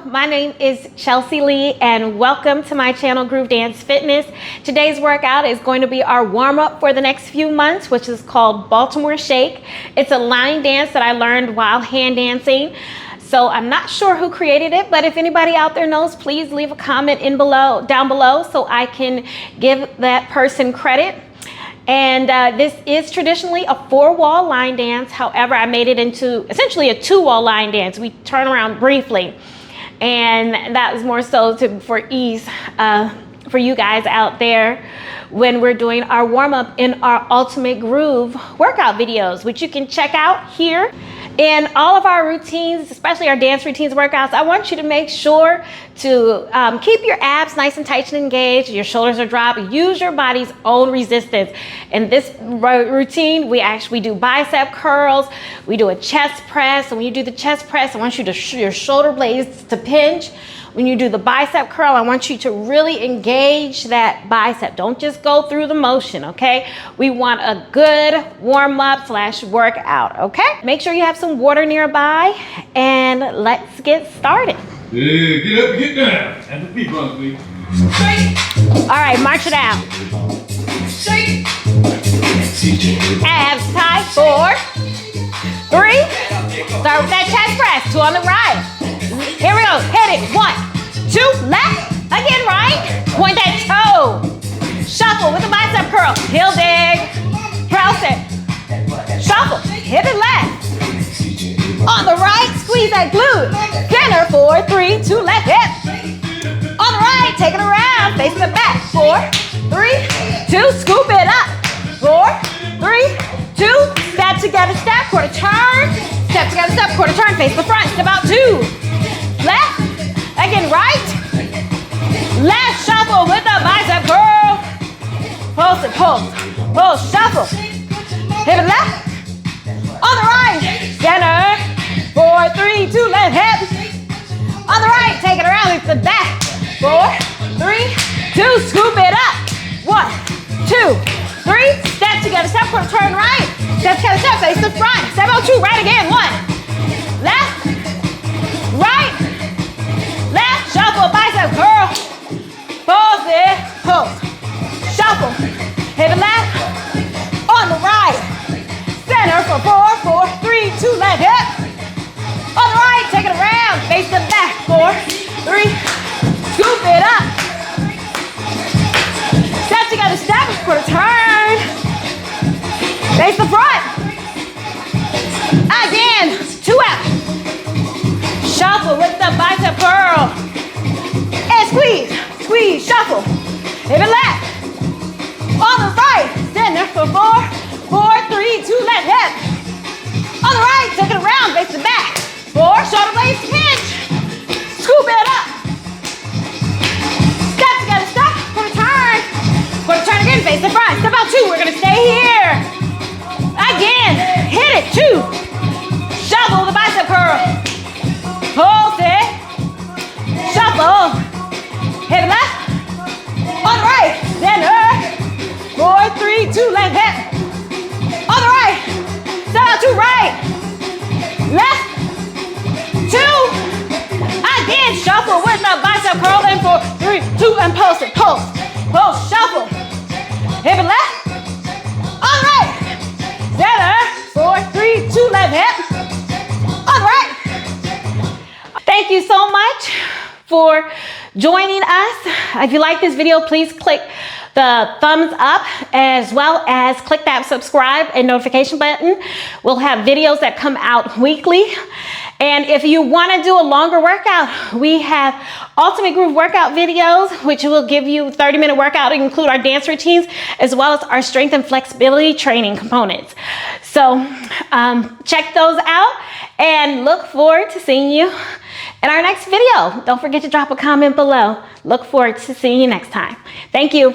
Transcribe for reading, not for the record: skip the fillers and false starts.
my name is Chelsea Lee and welcome to my channel Groove Dance Fitness. Today's workout is going to be our warm-up for the next few months, which is called Baltimore Shake. It's a line dance that I learned while hand dancing. So I'm not sure who created it, but if anybody out there knows, please leave a comment down below so I can give that person credit. And this is traditionally a 4-wall line dance. However, I made it into essentially a 2-wall line dance. We turn around briefly. And that was more so for ease for you guys out there when we're doing our warm-up in our Ultimate Groove workout videos, which you can check out here. In all of our routines, especially our dance routines workouts, I want you to make sure to keep your abs nice and tight and engaged. Your shoulders are dropped. Use your body's own resistance. In this routine, we actually do bicep curls. We do a chest press. And when you do the chest press, I want you to your shoulder blades to pinch. When you do the bicep curl, I want you to really engage that bicep. Don't just go through the motion, okay? We want a good warm-up / workout, okay? Make sure you have some water nearby, and let's get started. Yeah, get up and get down. And the feet run, please. Shake. All right, march it out. Shake. Abs tight. 4, 3. Start with that chest press. 2 on the right. Here we go. Hit it. 1, 2. Left. Again, right. Point that toe. Shuffle with the bicep curl. Heel dig. Press it. Shuffle. Hit it left. On the right, squeeze that glute. Center. 4, 3, 2. Left hip. On the right, take it around. Facing the back. 4, 3, 2. Scoop it up. 4, 3, 2. Step together, step. Quarter turn. Step together, step. Quarter turn. Face the front. Step out 2. Left. Again, right. Left. Shuffle with the bicep curl. Pulse it, pulse. Pulse, shuffle. Hip and left. On the right. Center. 4, 3, 2. Left hip. On the right. Take it around. It's the back. 4, 3, 2. Scoop it up. 1, 2, 3. Step together, step. Quarter turn right. Step together, step. Face the front. Step out 2. Right again. 1. Left. Right. Left. Shuffle. Bicep curl. Pulse it. Pulse. Shuffle. Hip and left. On the right. Center for 4, 4, 3, 2. Left hip. On the right. Take it around. Face the back. 4, 3. Scoop it up. Step together. Step. Quarter turn. Face the front. Again. 2 out. Shuffle with the bicep curl. And squeeze. Squeeze. Shuffle. Hip and left. On the right. Center for 4, 4, 3, 2. Left hip. On the right. Take it around. Face the back. 4. Shoulder blades pinch. Scoop it up. Step together. Step. Quarter turn. Quarter turn again. Face the front. Step out 2. We're going to stay here. Again. Hit it. 2. Shuffle the bicep curl. Pulse it. Shuffle. Hip and left. On the right. Center. 4, 3, 2. Left hip. On the right. Step out 2. Right. Left. 2. Again. Shuffle with the bicep curl. And 4, 3, 2. And pulse it. Pulse. Pulse. Shuffle. Hip and left. On the right. Center. 4, 3, 2. Left hip. On the right. Thank you so much for joining us. If you like this video, please click the thumbs up as well as click that subscribe and notification button. We'll have videos that come out weekly. And if you want to do a longer workout, we have Ultimate Groove workout videos, which will give you a 30-minute workout to include our dance routines, as well as our strength and flexibility training components. So check those out and look forward to seeing you in our next video. Don't forget to drop a comment below. Look forward to seeing you next time. Thank you.